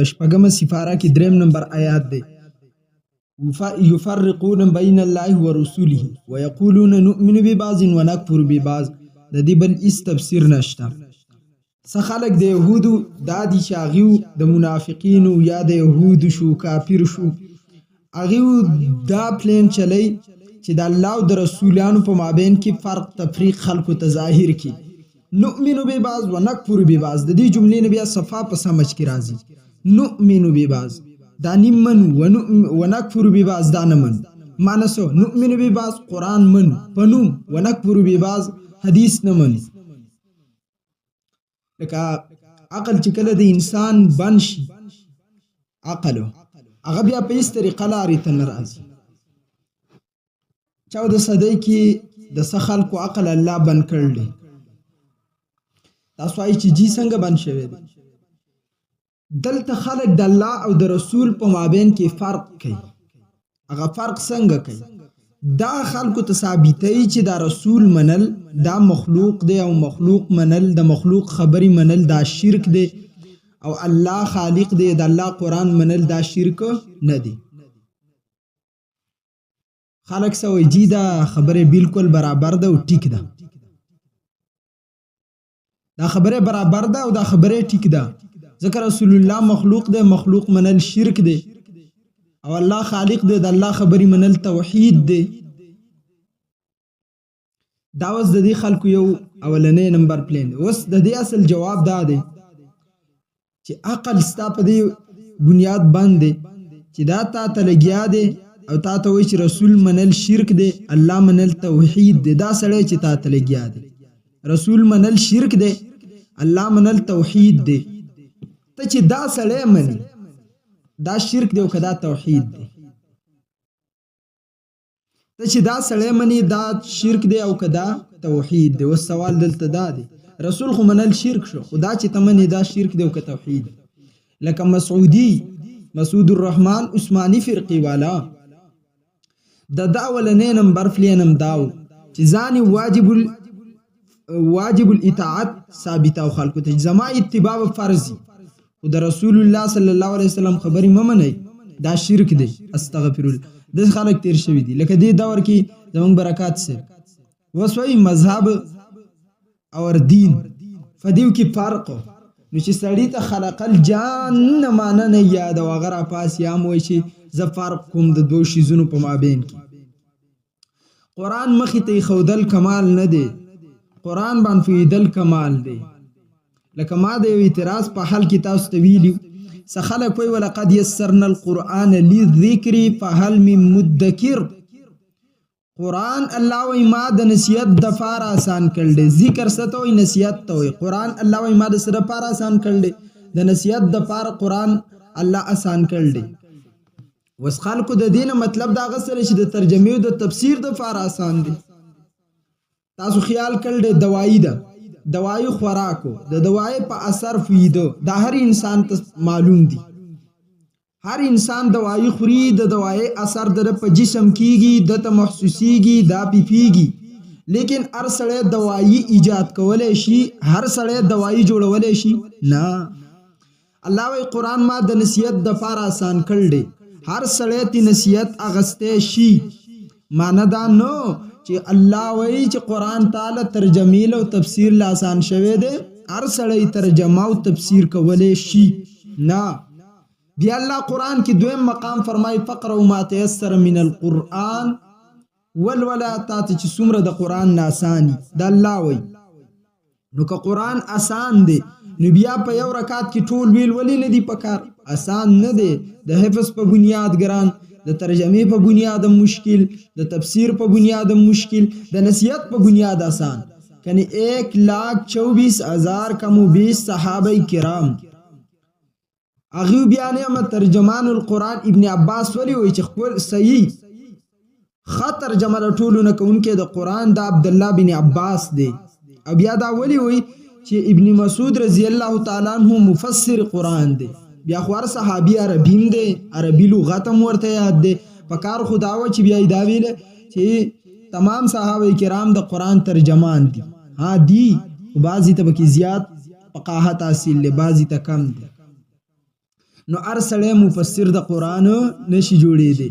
شپږم سپاره کې 3 نمبر آیات دی. یفرقون بین الله ورسوله ويقولون نؤمن ببعض ونكفر ببعض. د دې بل هیڅ تفسیر نشته. څه خلک د یهودو دا دي چې هغه د منافقینو یا د یهودو شو کافر شو هغه دا پلان چلی چې د الله او د رسولانو په مابین کې فرق تفریق خلکو ته ظاهر کی. نؤمن ببعض ونكفر ببعض. د دې جملې نه بیا صفا په سمج کې راځي. نؤمن ببعض دا نمن ونكفر ببعض دا نمن معنی نؤمن ببعض قرآن من پنوم ونكفر ببعض حدیث نمن. لکه عقل چې کله د انسان بنشي عقلو هغه بیا په هیڅ طریقه لارې ته نه راځي. چا د صدۍ کې د څه خلکو عقل الله بند کړل دی. تاسو وایي چې جی څنګه بند شوی دی. دلته خلک د الله او د رسول په مابین کې فرق کوي. هغه فرق څنګه کوي؟ دا خلکو ته ثابتوي چې دا رسول منل دا مخلوق دی او مخلوق منل د مخلوق خبري منل دا شرک دی او الله خالق دی د الله قرآن منل دا شرک نه دی. خلک سوي جی دا خبره بالکل برابر ده او ټیک ده. دا خبره برابر ده او دا خبره ټیک ده. ذکر رسول الله مخلوق دی مخلوق منل شرک دی او الله خالق دی د الله خبري منل توحید دی. دا اوس د دې خلکو یو اولنې نمبر پلان. اوس د دې اصل جواب دا دی چې عقل ستا په دې بنیاد باندې چې دا تا ته لګیا دی او تا ته وایي چې رسول منل شرک دی الله منل توحید دی. دا سړی چې تا ته لګیا دی رسول منل شرک دی الله منل توحید دی. ته چې دا سړی مني دا شرک دی او که دا توحید دی. ته چې دا سړی مني دا شرک دی او که دا توحید دی. اوس سوال دلته دا دی رسول خو منل شرک شو خدا چې ته مني دا شرک دی او که توحید. لکه مسعود الرحمن عثماني فرقی والا د دا اولنې نمبر فلینم داو چې ځان واجب الاطاعت ثابت او خلکو ته زما اتباع فرض او د رسول الله صلی الله علیه وسلم خبري ممنه دا شرک دی. استغفر الله. د خلک تیر شوی دي لکه دې دور کې زمون برکات سره وسوي مذهب او دین فدیو کې فرق نو چې سړی ته خلق الجان معنا نه یاد او غره پاس یا موي چې ز فرق کوم د دوه شیزونو په مابین کې. قرآن مخې ته خودل کمال نه دی قرآن باندې فیدل کمال دی. لکه ما د یو اعتراض په حل کې تاسو ته ویلو څه خلک وایي ولقد یسرنا القرآن للذکر فهل من مدکر. قرآن الله وایي ما د نصیحت د فار آسان کړل دی. ذکر څه ته وایي نصیحت ته وایي. قرآن الله وایي ما د سره فار آسان کړل دی د نصیحت د فار قرآن الله آسان کړل دی. وس خلکو د دینه مطلب دا غسره چې د ترجمه او د تفسیر د فار آسان دی. تاسو خیال کړل دی دوايي ده دوايي خوراکو د دوايي په اثر فیدو دا هر انسان ته معلوم دي. هر انسان دوايي خوري د دوايي اثر در په جسم کیږي د ته محسوسيږي دا پیږي. لیکن هر سړی دوايي ایجاد کولای شي هر سړی دوايي جوړولای شي نه. الله وی قرآن ما د نصیحت د فار آسان کړل دی هر سړی تی نصیحت اغسته شي. معنا دا نو چې الله وایي چې قرآن تعالی ترجمه او تفسیر لا آسان شوی دی هر سړی ترجمه او تفسیر کولای شي نه. بیا الله قرآن کې دویم مقام فرمایي فقروا ما تيسر من القرآن والولا تات چې څومره د قرآن ناسانی د الله وایي. نو که قرآن آسان دی نو بیا په یو رکعت کې ټول ویل ولې نه دی پکار؟ آسان نه دی. د حفظ په بنیاد ګران د ترجمه په بنیاد مشکل د تفسیر په بنیاد مشکل د نصیحت په بنیاد آسان. کنی 1,24,000 کم و 20 صحابه کرام اغیو بیانه اما ترجمان القرآن ابن عباس ولی وی چې خپل صحیح خط ترجمه ټولو نه کوونکې د قرآن د عبدالله بن عباس دی. او بیا دا ولی وی چې ابن مسعود رضی الله تعالی عنہ مفسر قرآن دی. بیا خو هر صحابي عربیم دی عربي لغت هم ورته یاد دی. پکار خداوه چې بیا دا ویل چې تمام صحابه کرام د قرآن ترجمان دي. ها دی بعضی ته بکی زیات فقاهت حاصل له بعضی ته کم دی. نو هر سړی مفسر د قرآن نشي جوړېدی.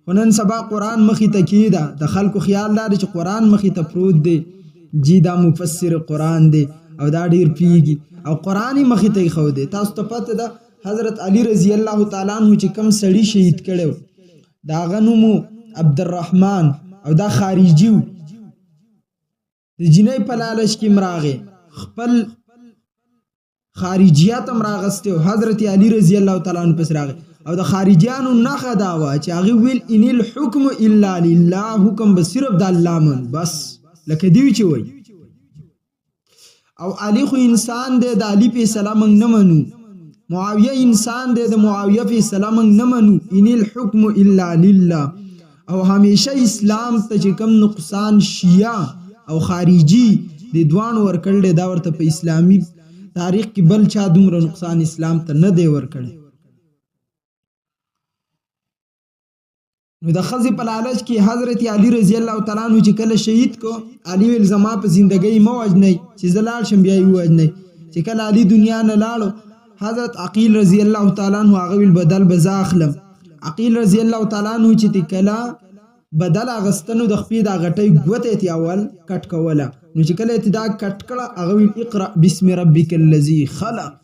خو نن سبا قرآن مخې ته کېده، د خلکو خیال دا دی چې قرآن مخې ته پروت دی، جی دا مفسر قرآن دی او دا ډیر پیږي او قرآن یې مخې ته ایښودی. تاسو ته پته ده حضرت علی رضی الله تعالی عنہ چې کم سړي شهید کړی د هغه نوم عبدالرحمن او دا خارجي و. د جنۍ په لالچ کې هم راغی، خپل خارجیات هم راغستی او حضرت علی رضی الله تعالی عنہ پس راغی او د خارجیانو نښه دا وه چې هغې ویل ان الحکم الا لله، حکم به صرف د الله من، بس لکه دوی چې وایي. او علی خو انسان دی، د علی فیصله موږ نه منو. معاویه انسان دی، د معاویه فیصله موږ نه منو. ان الحکم الا لله. او همیشه اسلام ته چې کم نقصان شیعه او خارجي د دوانو ورکړل دی، دا ورته په اسلامي تاریخ کې بل چا دومره نقصان اسلام ته نه دی ورکړی. نو د ښځې په لالچ کې حضرت علی رضی الله تعالی عنہ چې کله شهید کو، علی ویل زما په زندګۍ مه وژنئ چې زه لاړ شم بیا یې ووژنئ. چې کله علی دنیا نه لاړو، حضرت عقیل رضی الله تعالی عنہ هغه ویل بدل به زه اخلم. عقیل رضی الله تعالی عنہ چې کله بدل اغستنو د خپې دا غټۍ ګوته یې اول کټ کوله، نو چې کله یې دا کټ کړه هغه ویل اقرأ بسم ربک الذی خلق،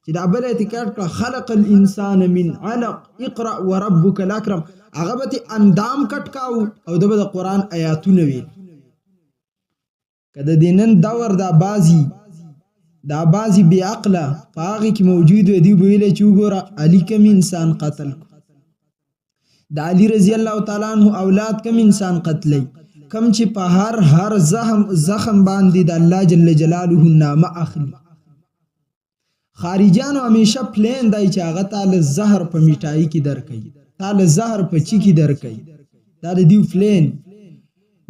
چې دا بله یې کټ کړه خلق الانسان من علق اقرأ وربک الاکرم، هغه به اندام کټ کاو او د به د قرآن آیاتونه ویل. که د دې نن دور دا بازي بې عقله په هغې کې موجود وی، دوی به ویلی چې وګوره علي کم انسان قتل کو، د علي رضی الله تعالی عنہ اولاد کم انسان قتلی، کم چې په هر زخم باندې د الله جل جلاله نامه اخلي. خارجیانو همیشه پلین دی چې هغه تاله زهر په میټایي کې درکوي، تاله زهر په چیکي درکوي، دا د دیو پلین.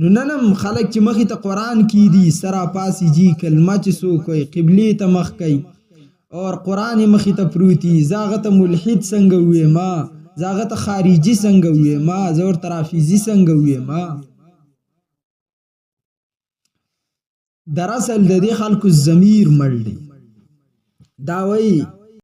نو ننم خلک چې مخې ته قرآن کې دي سرا پاسی جی کلمه چې څوک وایي قبلې ته مخ کوي اور قرآن یې مخې ته پروتي، زه هغه ته ملحد څنګه وویما، زه هغه ته خارجي څنګه وویما، زه ورته رافضي څنګه وویما. دراصل د دې خلکو ضمیر مړ دی. دا وایي